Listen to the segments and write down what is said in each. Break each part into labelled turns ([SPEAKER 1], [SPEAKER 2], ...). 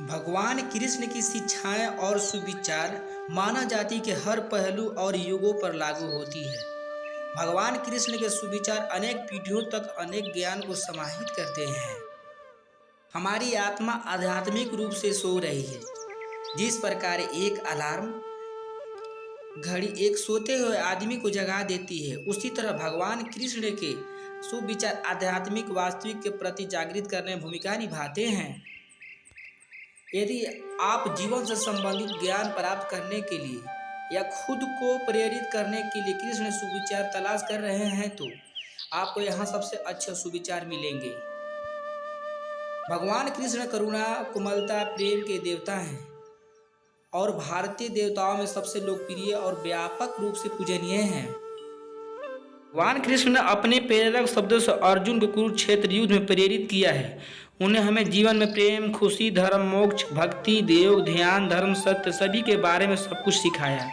[SPEAKER 1] भगवान कृष्ण की शिक्षाएं और सुविचार मानव जाति के हर पहलू और युगों पर लागू होती है। भगवान कृष्ण के सुविचार अनेक पीढ़ियों तक अनेक ज्ञान को समाहित करते हैं। हमारी आत्मा आध्यात्मिक रूप से सो रही है। जिस प्रकार एक अलार्म घड़ी एक सोते हुए आदमी को जगा देती है, उसी तरह भगवान कृष्ण के सुविचार आध्यात्मिक वास्तविक के प्रति जागृत करने में भूमिका निभाते हैं। यदि आप जीवन से संबंधित ज्ञान प्राप्त करने के लिए या खुद को प्रेरित करने के लिए कृष्ण सुविचार तलाश कर रहे हैं, तो आपको यहाँ सबसे अच्छे सुविचार मिलेंगे। भगवान कृष्ण करुणा, कोमलता, प्रेम के देवता हैं और भारतीय देवताओं में सबसे लोकप्रिय और व्यापक रूप से पूजनीय हैं। भगवान कृष्ण ने अपने प्रेरक शब्दों से अर्जुन को कुरुक्षेत्र युद्ध में प्रेरित किया है। उन्हें हमें जीवन में प्रेम, खुशी, धर्म, मोक्ष, भक्ति, योग, ध्यान, धर्म, सत्य सभी के बारे में सब कुछ सिखाया।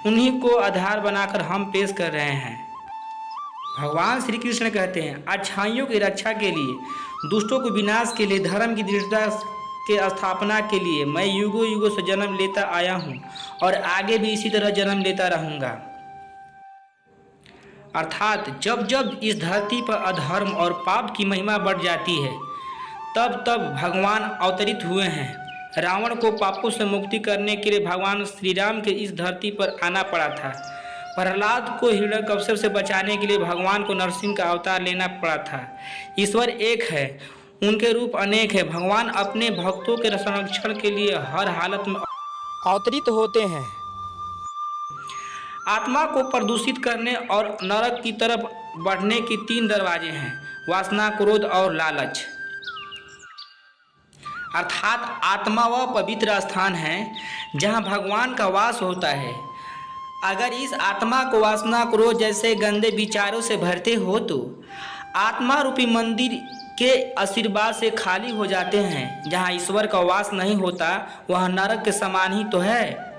[SPEAKER 1] उन्हीं को आधार बनाकर हम पेश कर रहे हैं। भगवान श्री कृष्ण कहते हैं, अच्छाइयों की रक्षा के लिए, दुष्टों को विनाश के लिए, धर्म की दृढ़ता के स्थापना के लिए मैं युगों युगों से जन्म लेता आया हूँ और आगे भी इसी तरह जन्म लेता रहूँगा। अर्थात जब जब इस धरती पर अधर्म और पाप की महिमा बढ़ जाती है, तब तब भगवान अवतरित हुए हैं। रावण को पापों से मुक्ति करने के लिए भगवान श्री राम के इस धरती पर आना पड़ा था। प्रहलाद को हिरण्यकश्यप से बचाने के लिए भगवान को नरसिंह का अवतार लेना पड़ा था। ईश्वर एक है, उनके रूप अनेक है। भगवान अपने भक्तों के संरक्षण के लिए हर हालत में अवतरित होते हैं। आत्मा को प्रदूषित करने और नरक की तरफ बढ़ने के 3 दरवाजे हैं: वासना, क्रोध और लालच। अर्थात आत्मा वह पवित्र स्थान है जहाँ भगवान का वास होता है। अगर इस आत्मा को वासना, क्रोध जैसे गंदे विचारों से भरते हो तो आत्मा रूपी मंदिर के आशीर्वाद से खाली हो जाते हैं। जहाँ ईश्वर का वास नहीं होता वह नरक के समान ही तो है।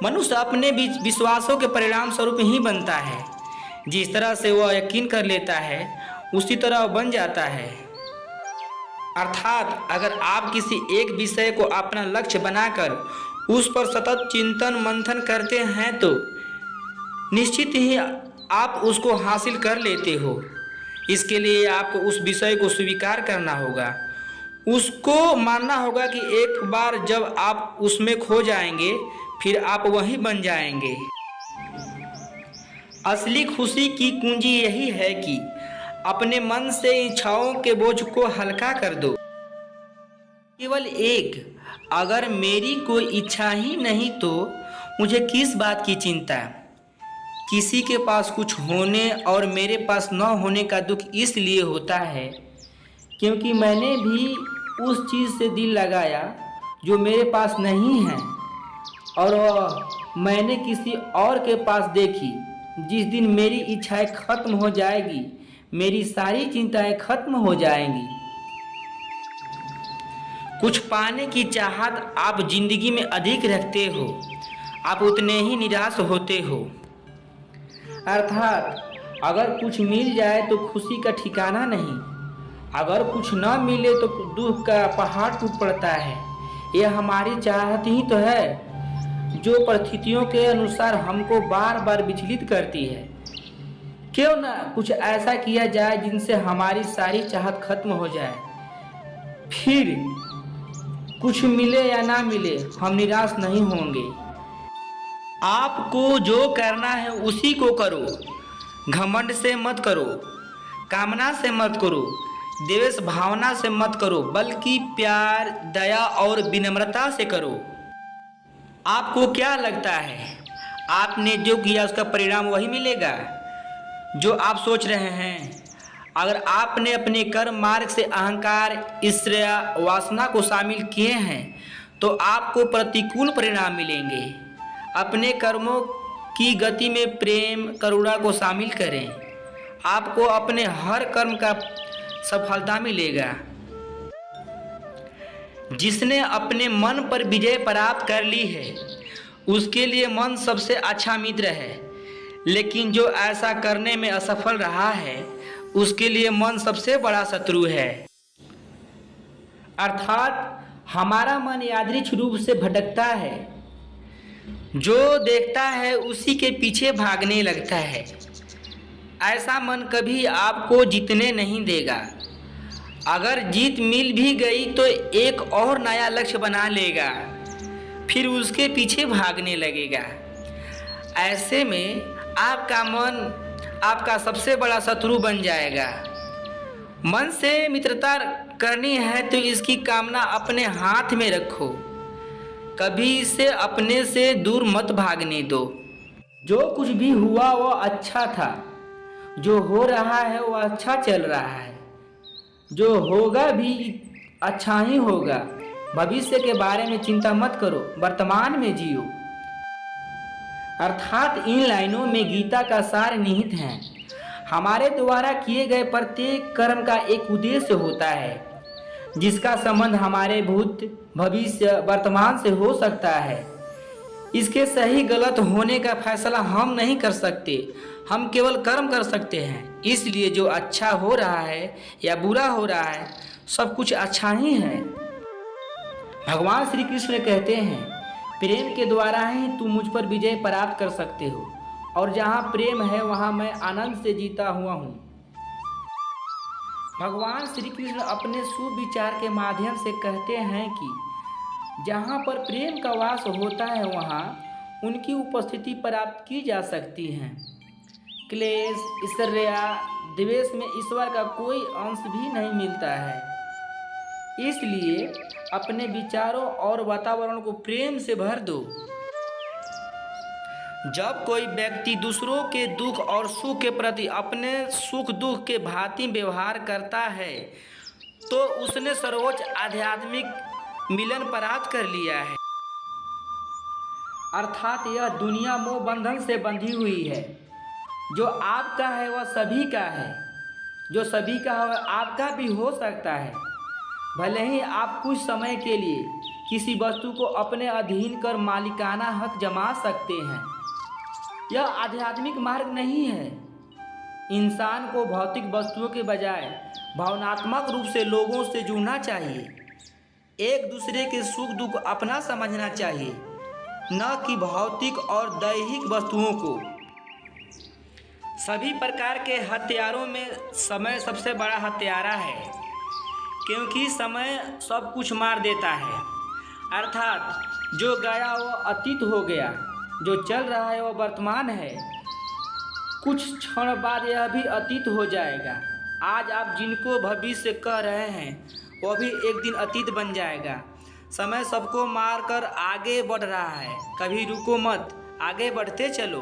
[SPEAKER 1] मनुष्य अपने विश्वासों के परिणाम स्वरूप ही बनता है। जिस तरह से वह यकीन कर लेता है उसी तरह वह बन जाता है। अर्थात अगर आप किसी एक विषय को अपना लक्ष्य बनाकर उस पर सतत चिंतन मंथन करते हैं तो निश्चित ही आप उसको हासिल कर लेते हो। इसके लिए आपको उस विषय को स्वीकार करना होगा, उसको मानना होगा कि एक बार जब आप उसमें खो जाएंगे फिर आप वही बन जाएंगे। असली खुशी की कुंजी यही है कि अपने मन से इच्छाओं के बोझ को हल्का कर दो। केवल एक, अगर मेरी कोई इच्छा ही नहीं तो मुझे किस बात की चिंता। किसी के पास कुछ होने और मेरे पास न होने का दुख इसलिए होता है क्योंकि मैंने भी उस चीज़ से दिल लगाया जो मेरे पास नहीं है और मैंने किसी और के पास देखी। जिस दिन मेरी इच्छाएं खत्म हो जाएगी, मेरी सारी चिंताएं खत्म हो जाएंगी। कुछ पाने की चाहत आप जिंदगी में अधिक रखते हो, आप उतने ही निराश होते हो। अर्थात अगर कुछ मिल जाए तो खुशी का ठिकाना नहीं, अगर कुछ न मिले तो दुख का पहाड़ टूट पड़ता है। यह हमारी चाहत ही तो है जो परिस्थितियों के अनुसार हमको बार बार विचलित करती है। क्यों ना कुछ ऐसा किया जाए जिनसे हमारी सारी चाहत खत्म हो जाए। फिर कुछ मिले या ना मिले हम निराश नहीं होंगे। आपको जो करना है उसी को करो। घमंड से मत करो, कामना से मत करो, द्वेष भावना से मत करो, बल्कि प्यार, दया और विनम्रता से करो। आपको क्या लगता है आपने जो किया उसका परिणाम वही मिलेगा जो आप सोच रहे हैं? अगर आपने अपने कर्म मार्ग से अहंकार, ईर्ष्या, वासना को शामिल किए हैं तो आपको प्रतिकूल परिणाम मिलेंगे। अपने कर्मों की गति में प्रेम, करुणा को शामिल करें। आपको अपने हर कर्म का सफलता मिलेगा। जिसने अपने मन पर विजय प्राप्त कर ली है उसके लिए मन सबसे अच्छा मित्र है, लेकिन जो ऐसा करने में असफल रहा है उसके लिए मन सबसे बड़ा शत्रु है। अर्थात हमारा मन यादृच्छिक रूप से भटकता है, जो देखता है उसी के पीछे भागने लगता है। ऐसा मन कभी आपको जीतने नहीं देगा। अगर जीत मिल भी गई तो एक और नया लक्ष्य बना लेगा, फिर उसके पीछे भागने लगेगा। ऐसे में आपका मन आपका सबसे बड़ा शत्रु बन जाएगा। मन से मित्रता करनी है तो इसकी कामना अपने हाथ में रखो, कभी इसे अपने से दूर मत भागने दो। जो कुछ भी हुआ वो अच्छा था, जो हो रहा है वो अच्छा चल रहा है, जो होगा भी अच्छा ही होगा। भविष्य के बारे में चिंता मत करो, वर्तमान में जियो। अर्थात इन लाइनों में गीता का सार निहित है। हमारे द्वारा किए गए प्रत्येक कर्म का एक उद्देश्य होता है, जिसका संबंध हमारे भूत, भविष्य, वर्तमान से हो सकता है। इसके सही गलत होने का फैसला हम नहीं कर सकते, हम केवल कर्म कर सकते हैं। इसलिए जो अच्छा हो रहा है या बुरा हो रहा है, सब कुछ अच्छा ही है। भगवान श्री कृष्ण कहते हैं, प्रेम के द्वारा ही तुम मुझ पर विजय प्राप्त कर सकते हो, और जहाँ प्रेम है वहाँ मैं आनंद से जीता हुआ हूँ। भगवान श्री कृष्ण अपने सुविचार के माध्यम से कहते हैं कि जहाँ पर प्रेम का वास होता है वहाँ उनकी उपस्थिति प्राप्त की जा सकती है। क्लेश, ईर्ष्या, द्वेष में ईश्वर का कोई अंश भी नहीं मिलता है। इसलिए अपने विचारों और वातावरण को प्रेम से भर दो। जब कोई व्यक्ति दूसरों के दुख और सुख के प्रति अपने सुख दुख के भांति व्यवहार करता है तो उसने सर्वोच्च आध्यात्मिक मिलन प्राप्त कर लिया है। अर्थात यह दुनिया मोह बंधन से बंधी हुई है। जो आपका है वह सभी का है, जो सभी का है वह आपका भी हो सकता है। भले ही आप कुछ समय के लिए किसी वस्तु को अपने अधीन कर मालिकाना हक जमा सकते हैं, यह आध्यात्मिक मार्ग नहीं है। इंसान को भौतिक वस्तुओं के बजाय भावनात्मक रूप से लोगों से जुड़ना चाहिए। एक दूसरे के सुख दुख अपना समझना चाहिए, न कि भौतिक और दैहिक वस्तुओं को। सभी प्रकार के हथियारों में समय सबसे बड़ा हथियारा है, क्योंकि समय सब कुछ मार देता है। अर्थात जो गया वो अतीत हो गया, जो चल रहा है वो वर्तमान है। कुछ क्षण बाद यह भी अतीत हो जाएगा। आज आप जिनको भविष्य कह रहे हैं वो भी एक दिन अतीत बन जाएगा। समय सबको मार कर आगे बढ़ रहा है, कभी रुको मत, आगे बढ़ते चलो।